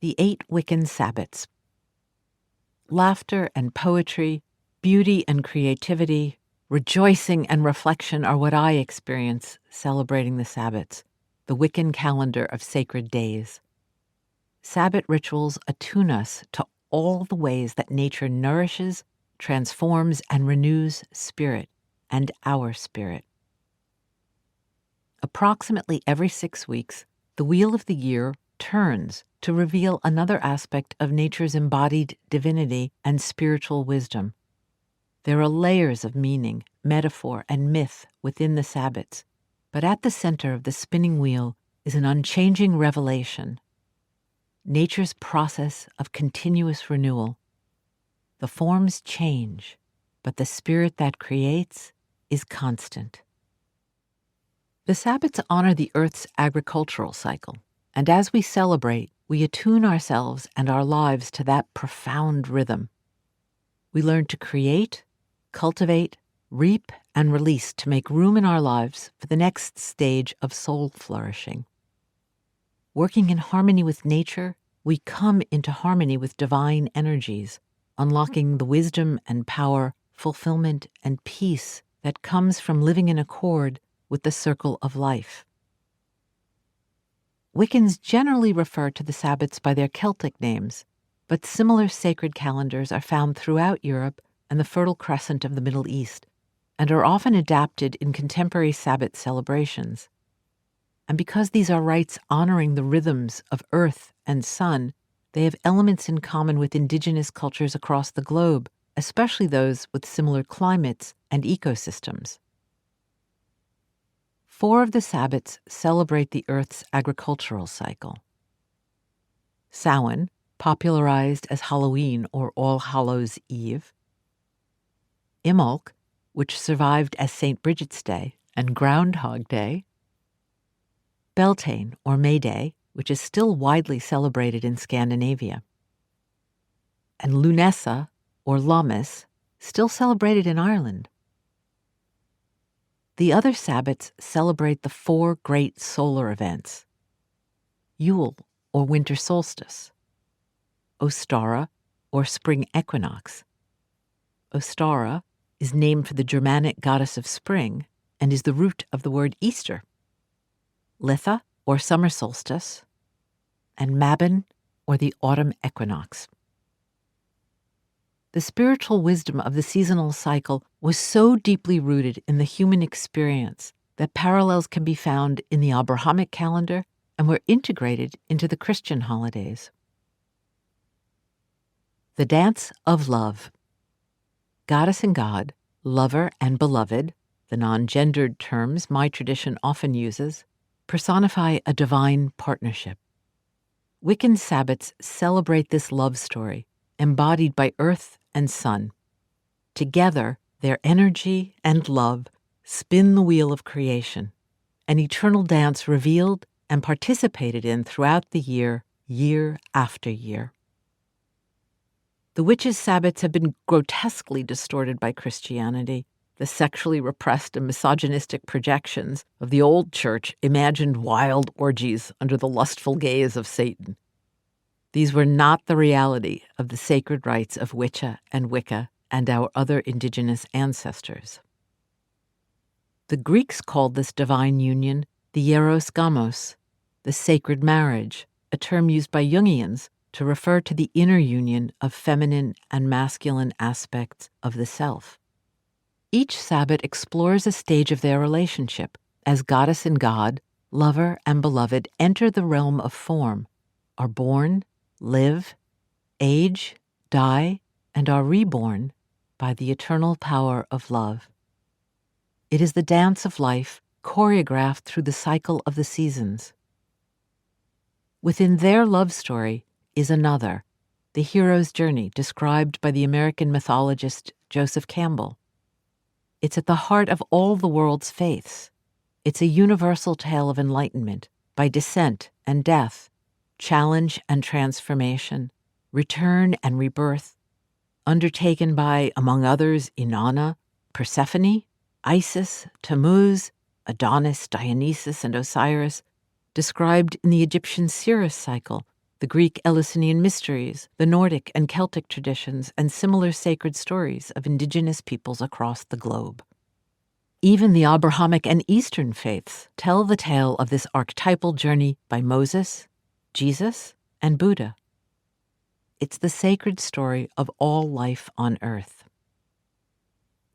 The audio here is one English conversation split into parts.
The 8 Wiccan Sabbats. Laughter and poetry, beauty and creativity, rejoicing and reflection are what I experience celebrating the Sabbats, the Wiccan calendar of sacred days. Sabbat rituals attune us to all the ways that nature nourishes, transforms, and renews spirit and our spirit. Approximately every 6 weeks, the wheel of the year turns to reveal another aspect of nature's embodied divinity and spiritual wisdom. There are layers of meaning, metaphor, and myth within the Sabbats, but at the center of the spinning wheel is an unchanging revelation. Nature's process of continuous renewal. The forms change, but the spirit that creates is constant. The Sabbats honor the Earth's agricultural cycle, and as we celebrate, we attune ourselves and our lives to that profound rhythm. We learn to create, cultivate, reap, and release to make room in our lives for the next stage of soul flourishing. Working in harmony with nature, we come into harmony with divine energies, unlocking the wisdom and power, fulfillment, and peace that comes from living in accord with the circle of life. Wiccans generally refer to the Sabbats by their Celtic names, but similar sacred calendars are found throughout Europe and the Fertile Crescent of the Middle East, and are often adapted in contemporary Sabbat celebrations. And because these are rites honoring the rhythms of earth and sun, they have elements in common with indigenous cultures across the globe, especially those with similar climates and ecosystems. 4 of the Sabbats celebrate the Earth's agricultural cycle. Samhain, popularized as Halloween or All Hallows' Eve. Imbolc, which survived as St. Bridget's Day and Groundhog Day. Beltane, or May Day, which is still widely celebrated in Scandinavia. And Lunessa, or Lammas, still celebrated in Ireland. The other Sabbats celebrate the 4 great solar events: Yule, or winter solstice; Ostara, or spring equinox. Ostara is named for the Germanic goddess of spring and is the root of the word Easter. Litha, or summer solstice, and Mabon, or the autumn equinox. The spiritual wisdom of the seasonal cycle was so deeply rooted in the human experience that parallels can be found in the Abrahamic calendar and were integrated into the Christian holidays. The Dance of Love. Goddess and God, lover and beloved, the non-gendered terms my tradition often uses, personify a divine partnership. Wiccan Sabbats celebrate this love story, embodied by earth and sun. Together, their energy and love spin the wheel of creation, an eternal dance revealed and participated in throughout the year, year after year. The witches' Sabbats have been grotesquely distorted by Christianity. The sexually repressed and misogynistic projections of the old church imagined wild orgies under the lustful gaze of Satan. These were not the reality of the sacred rites of Wicca and Wicca and our other indigenous ancestors. The Greeks called this divine union the eros gamos, the sacred marriage, a term used by Jungians to refer to the inner union of feminine and masculine aspects of the self. Each Sabbat explores a stage of their relationship as goddess and god, lover and beloved enter the realm of form, are born, live, age, die, and are reborn by the eternal power of love. It is the dance of life choreographed through the cycle of the seasons. Within their love story is another, the hero's journey described by the American mythologist Joseph Campbell. It's at the heart of all the world's faiths. It's a universal tale of enlightenment by descent and death, challenge and transformation, return and rebirth, undertaken by, among others, Inanna, Persephone, Isis, Tammuz, Adonis, Dionysus, and Osiris, described in the Egyptian Sirius cycle, the Greek Eleusinian mysteries, the Nordic and Celtic traditions, and similar sacred stories of indigenous peoples across the globe. Even the Abrahamic and Eastern faiths tell the tale of this archetypal journey by Moses, Jesus, and Buddha. It's the sacred story of all life on earth.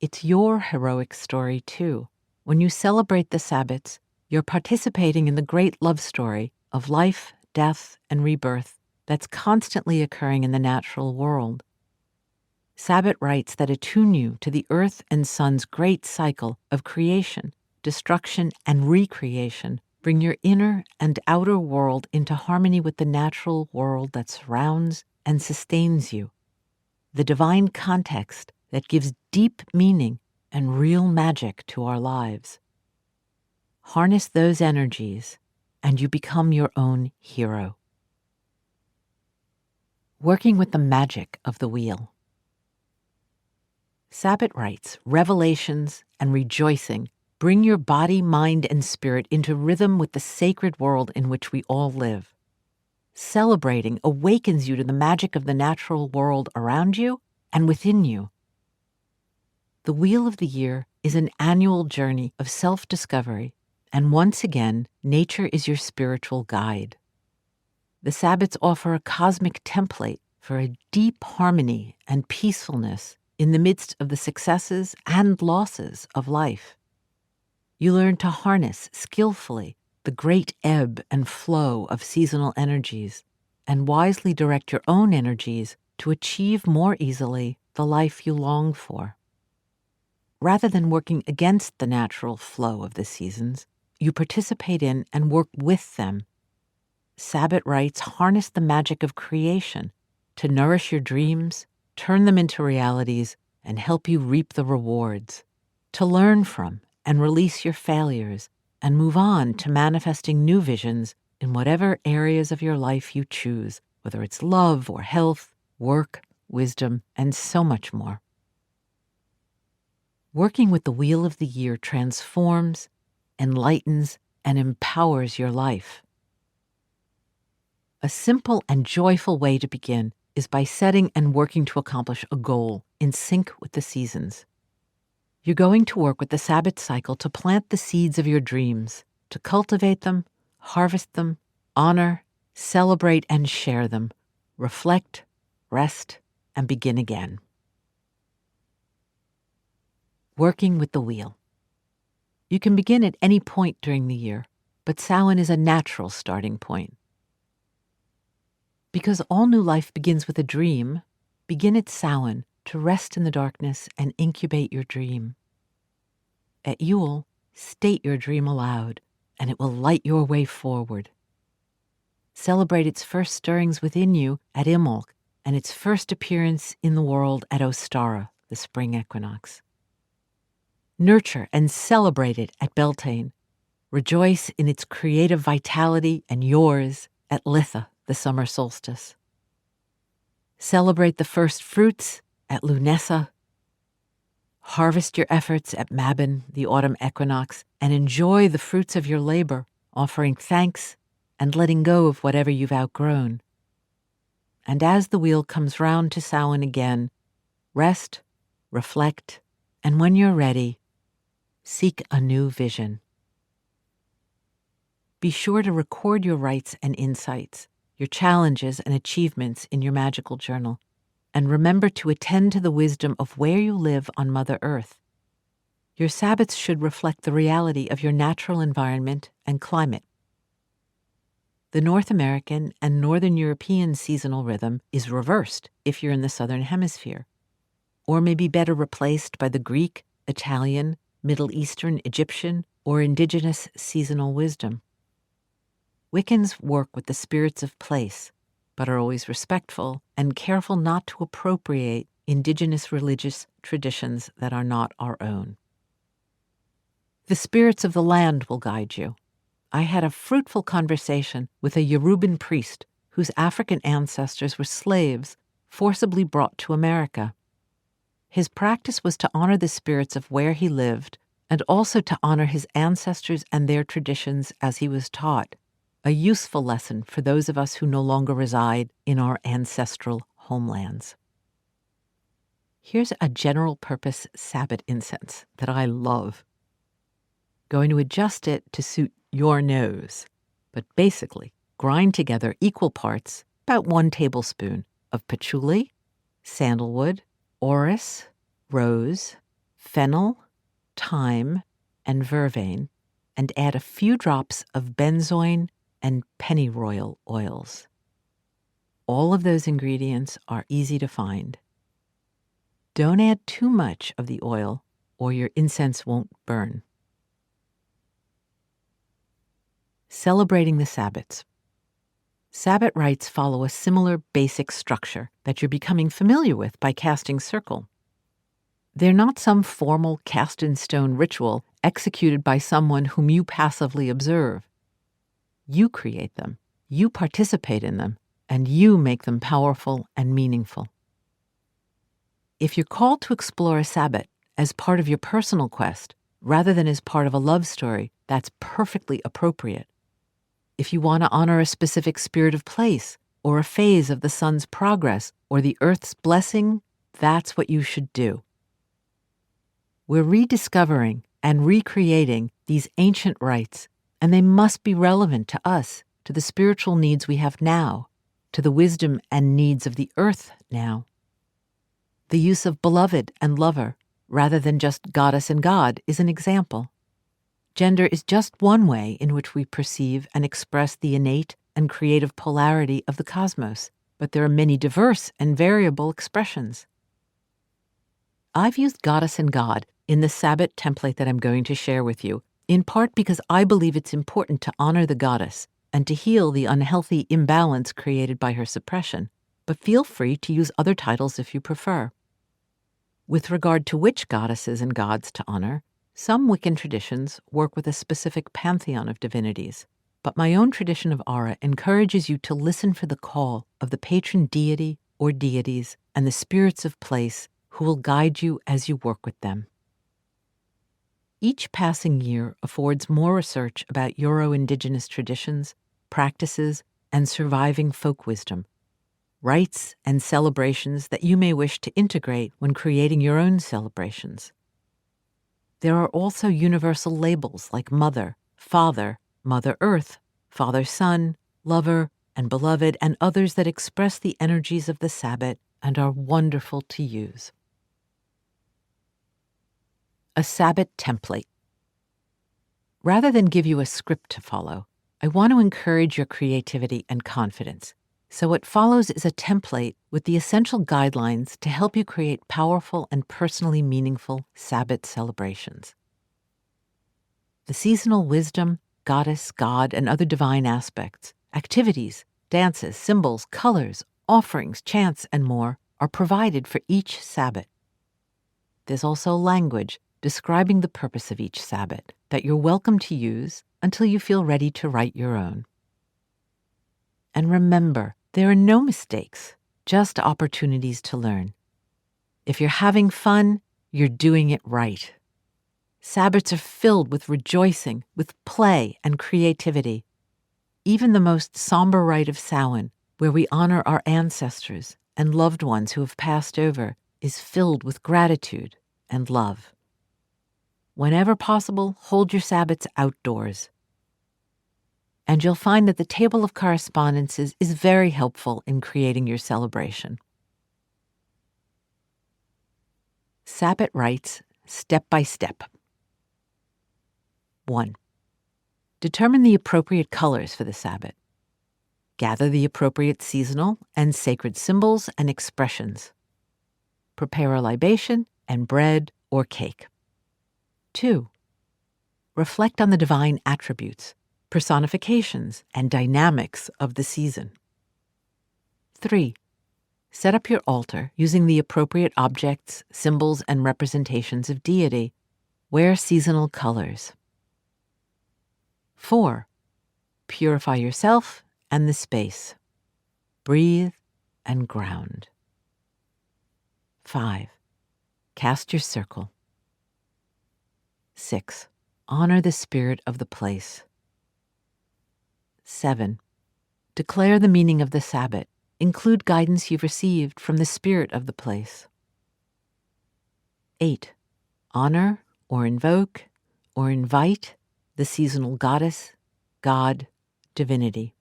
It's your heroic story, too. When you celebrate the Sabbats, you're participating in the great love story of life, death, and rebirth that's constantly occurring in the natural world. Sabbat rites that attune you to the earth and sun's great cycle of creation, destruction, and recreation bring your inner and outer world into harmony with the natural world that surrounds and sustains you, the divine context that gives deep meaning and real magic to our lives. Harness those energies, and you become your own hero. Working with the magic of the wheel. Sabbat rites, revelations, and rejoicing bring your body, mind, and spirit into rhythm with the sacred world in which we all live. Celebrating awakens you to the magic of the natural world around you and within you. The Wheel of the Year is an annual journey of self-discovery, and once again, nature is your spiritual guide. The Sabbats offer a cosmic template for a deep harmony and peacefulness in the midst of the successes and losses of life. You learn to harness skillfully the great ebb and flow of seasonal energies and wisely direct your own energies to achieve more easily the life you long for. Rather than working against the natural flow of the seasons, you participate in and work with them. Sabbat rites harness the magic of creation to nourish your dreams, turn them into realities, and help you reap the rewards, to learn from and release your failures, and move on to manifesting new visions in whatever areas of your life you choose, whether it's love or health, work, wisdom, and so much more. Working with the Wheel of the Year transforms, enlightens, and empowers your life. A simple and joyful way to begin is by setting and working to accomplish a goal in sync with the seasons. You're going to work with the Sabbat cycle to plant the seeds of your dreams, to cultivate them, harvest them, honor, celebrate, and share them, reflect, rest, and begin again. Working with the wheel. You can begin at any point during the year, but Samhain is a natural starting point. Because all new life begins with a dream, begin at Samhain to rest in the darkness and incubate your dream. At Yule, state your dream aloud, and it will light your way forward. Celebrate its first stirrings within you at Imbolc and its first appearance in the world at Ostara, the spring equinox. Nurture and celebrate it at Beltane. Rejoice in its creative vitality and yours at Litha, the summer solstice. Celebrate the first fruits at Lunessa. Harvest your efforts at Mabon, the autumn equinox, and enjoy the fruits of your labor, offering thanks and letting go of whatever you've outgrown. And as the wheel comes round to Samhain again, rest, reflect, and when you're ready, seek a new vision. Be sure to record your rights and insights, your challenges and achievements in your magical journal, and remember to attend to the wisdom of where you live on Mother Earth. Your Sabbats should reflect the reality of your natural environment and climate. The North American and Northern European seasonal rhythm is reversed if you're in the Southern Hemisphere, or may be better replaced by the Greek, Italian, Middle Eastern, Egyptian, or indigenous seasonal wisdom. Wiccans work with the spirits of place, but are always respectful and careful not to appropriate indigenous religious traditions that are not our own. The spirits of the land will guide you. I had a fruitful conversation with a Yoruban priest whose African ancestors were slaves forcibly brought to America. His practice was to honor the spirits of where he lived and also to honor his ancestors and their traditions as he was taught. a useful lesson for those of us who no longer reside in our ancestral homelands. Here's a general purpose Sabbat incense that I love. Going to adjust it to suit your nose, but basically grind together equal parts, about 1 tablespoon, of patchouli, sandalwood, orris, rose, fennel, thyme, and vervain, and add a few drops of benzoin and pennyroyal oils. All of those ingredients are easy to find. Don't add too much of the oil or your incense won't burn. Celebrating the Sabbats. Sabbat rites follow a similar basic structure that you're becoming familiar with by casting circle. They're not some formal cast-in-stone ritual executed by someone whom you passively observe. You create them, you participate in them, and you make them powerful and meaningful. If you're called to explore a Sabbat as part of your personal quest, rather than as part of a love story, that's perfectly appropriate. If you want to honor a specific spirit of place, or a phase of the sun's progress, or the earth's blessing, that's what you should do. We're rediscovering and recreating these ancient rites, and they must be relevant to us, to the spiritual needs we have now, to the wisdom and needs of the earth now. The use of beloved and lover, rather than just goddess and god, is an example. Gender is just one way in which we perceive and express the innate and creative polarity of the cosmos, but there are many diverse and variable expressions. I've used goddess and god in the Sabbat template that I'm going to share with you, in part because I believe it's important to honor the goddess and to heal the unhealthy imbalance created by her suppression, but feel free to use other titles if you prefer. With regard to which goddesses and gods to honor, some Wiccan traditions work with a specific pantheon of divinities, but my own tradition of Aura encourages you to listen for the call of the patron deity or deities and the spirits of place who will guide you as you work with them. Each passing year affords more research about Euro-Indigenous traditions, practices, and surviving folk wisdom, rites and celebrations that you may wish to integrate when creating your own celebrations. There are also universal labels like Mother, Father, Mother Earth, Father Sun, Lover, and Beloved, and others that express the energies of the Sabbat and are wonderful to use. A Sabbat template. Rather than give you a script to follow, I want to encourage your creativity and confidence. So what follows is a template with the essential guidelines to help you create powerful and personally meaningful Sabbat celebrations. The seasonal wisdom, goddess, god, and other divine aspects, activities, dances, symbols, colors, offerings, chants, and more are provided for each Sabbat. There's also language describing the purpose of each Sabbat that you're welcome to use until you feel ready to write your own. And remember, there are no mistakes, just opportunities to learn. If you're having fun, you're doing it right. Sabbats are filled with rejoicing, with play and creativity. Even the most somber rite of Samhain, where we honor our ancestors and loved ones who have passed over, is filled with gratitude and love. Whenever possible, hold your Sabbats outdoors. And you'll find that the table of correspondences is very helpful in creating your celebration. Sabbat rites, step by step. 1. Determine the appropriate colors for the Sabbat. Gather the appropriate seasonal and sacred symbols and expressions. Prepare a libation and bread or cake. 2. Reflect on the divine attributes, personifications, and dynamics of the season. 3. Set up your altar using the appropriate objects, symbols, and representations of deity. Wear seasonal colors. 4. Purify yourself and the space. Breathe and ground. 5. Cast your circle. 6. Honor the spirit of the place. 7. Declare the meaning of the Sabbat. Include guidance you've received from the spirit of the place. 8. Honor or invoke or invite the seasonal goddess, god, divinity.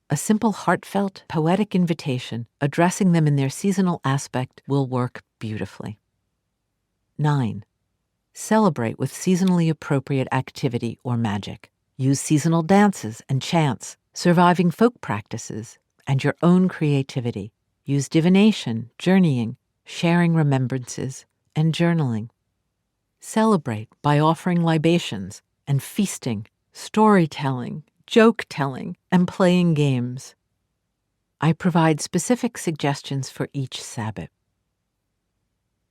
A simple, heartfelt, poetic invitation addressing them in their seasonal aspect will work beautifully. 9. Celebrate with seasonally appropriate activity or magic. Use seasonal dances and chants, surviving folk practices, and your own creativity. Use divination, journeying, sharing remembrances, and journaling. Celebrate by offering libations and feasting, storytelling, joke-telling, and playing games. I provide specific suggestions for each Sabbath.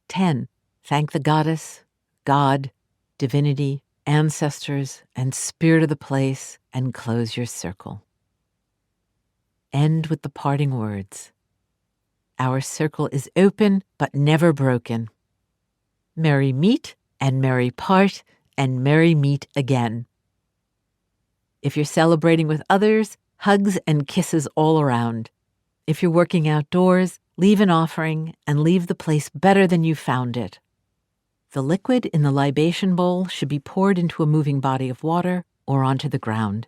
10. Thank the goddess, god, divinity, ancestors, and spirit of the place, and close your circle. End with the parting words. Our circle is open but never broken. Merry meet and merry part and merry meet again. If you're celebrating with others, hugs and kisses all around. If you're working outdoors, leave an offering and leave the place better than you found it. The liquid in the libation bowl should be poured into a moving body of water or onto the ground.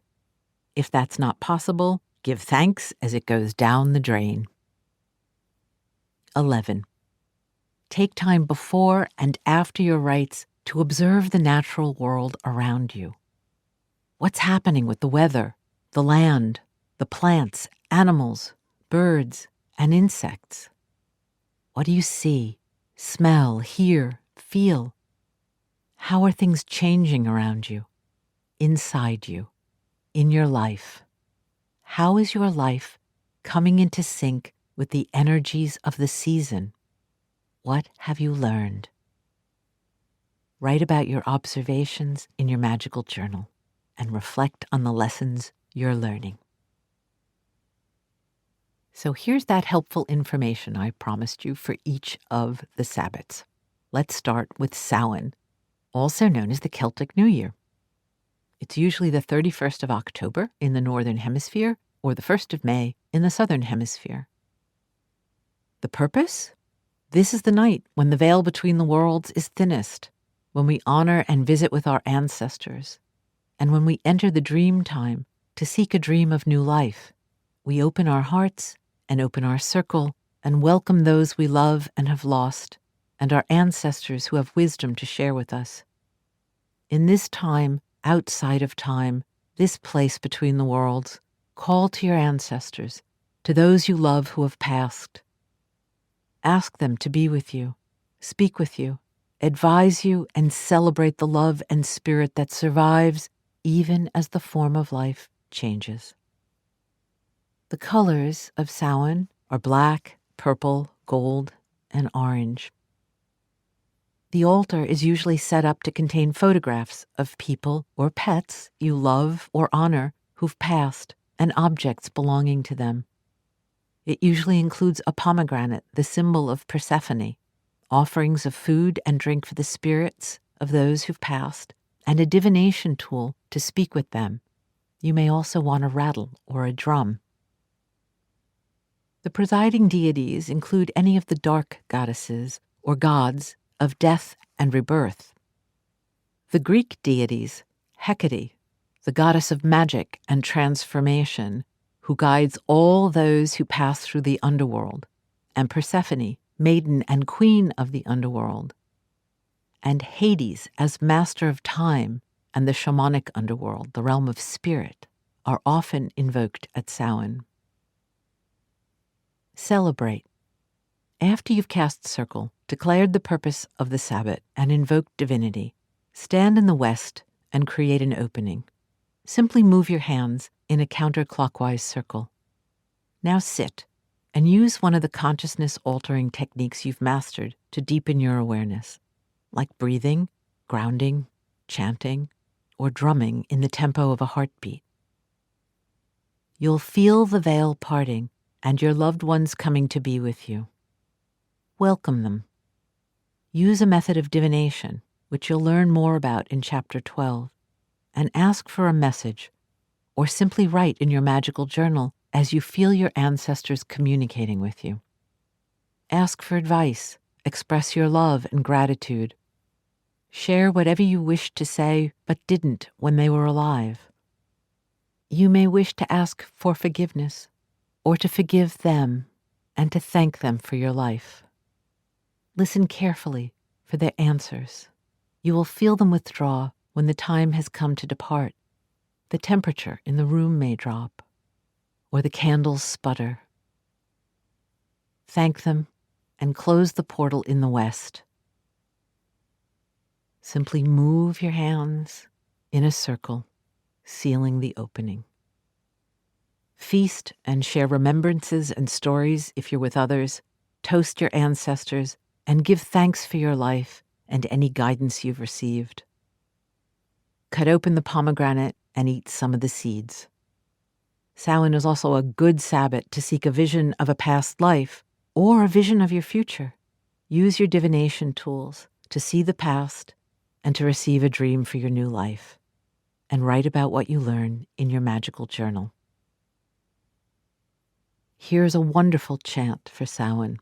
If that's not possible, give thanks as it goes down the drain. 11. Take time before and after your rites to observe the natural world around you. What's happening with the weather, the land, the plants, animals, birds, and insects? What do you see, smell, hear, feel? How are things changing around you, inside you, in your life? How is your life coming into sync with the energies of the season? What have you learned? Write about your observations in your magical journal and reflect on the lessons you're learning. So here's that helpful information I promised you for each of the Sabbats. Let's start with Samhain, also known as the Celtic New Year. It's usually the 31st of October in the Northern Hemisphere or the 1st of May in the Southern Hemisphere. The purpose? This is the night when the veil between the worlds is thinnest, when we honor and visit with our ancestors, and when we enter the dream time to seek a dream of new life. We open our hearts and open our circle and welcome those we love and have lost, and our ancestors who have wisdom to share with us. In this time, outside of time, this place between the worlds, call to your ancestors, to those you love who have passed. Ask them to be with you, speak with you, advise you, and celebrate the love and spirit that survives even as the form of life changes. The colors of Samhain are black, purple, gold, and orange. The altar is usually set up to contain photographs of people or pets you love or honor who've passed and objects belonging to them. It usually includes a pomegranate, the symbol of Persephone, offerings of food and drink for the spirits of those who've passed, and a divination tool to speak with them. You may also want a rattle or a drum. The presiding deities include any of the dark goddesses or gods of death and rebirth. The Greek deities, Hecate, the goddess of magic and transformation, who guides all those who pass through the underworld, and Persephone, maiden and queen of the underworld, and Hades as master of time and the shamanic underworld, the realm of spirit, are often invoked at Samhain. Celebrate. After you've cast circle, declared the purpose of the Sabbat, and invoked divinity, stand in the west and create an opening. Simply move your hands in a counterclockwise circle. Now sit and use one of the consciousness-altering techniques you've mastered to deepen your awareness, like breathing, grounding, chanting, or drumming in the tempo of a heartbeat. You'll feel the veil parting and your loved ones coming to be with you. Welcome them. Use a method of divination, which you'll learn more about in Chapter 12, and ask for a message or simply write in your magical journal as you feel your ancestors communicating with you. Ask for advice, express your love and gratitude. Share whatever you wished to say but didn't when they were alive. You may wish to ask for forgiveness, or to forgive them and to thank them for your life. Listen carefully for their answers. You will feel them withdraw when the time has come to depart. The temperature in the room may drop, or the candles sputter. Thank them and close the portal in the west. Simply move your hands in a circle, sealing the opening. Feast and share remembrances and stories if you're with others. Toast your ancestors and give thanks for your life and any guidance you've received. Cut open the pomegranate and eat some of the seeds. Samhain is also a good Sabbat to seek a vision of a past life or a vision of your future. Use your divination tools to see the past and to receive a dream for your new life, and write about what you learn in your magical journal. Here's a wonderful chant for Samhain.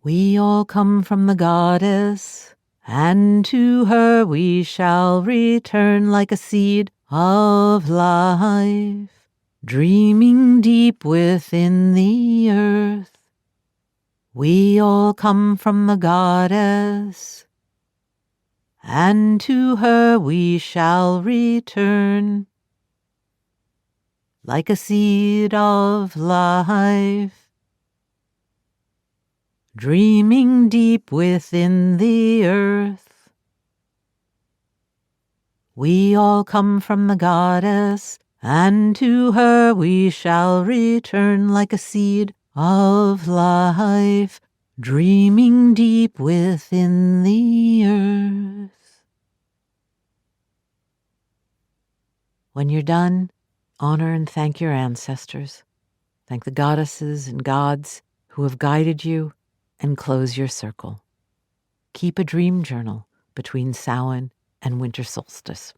We all come from the goddess, and to her we shall return like a seed of life, dreaming deep within the earth. We all come from the goddess, and to her we shall return like a seed of life, dreaming deep within the earth. We all come from the goddess, and to her we shall return like a seed of life, dreaming deep within the earth. When you're done, honor and thank your ancestors. Thank the goddesses and gods who have guided you, and close your circle. Keep a dream journal between Samhain and winter solstice.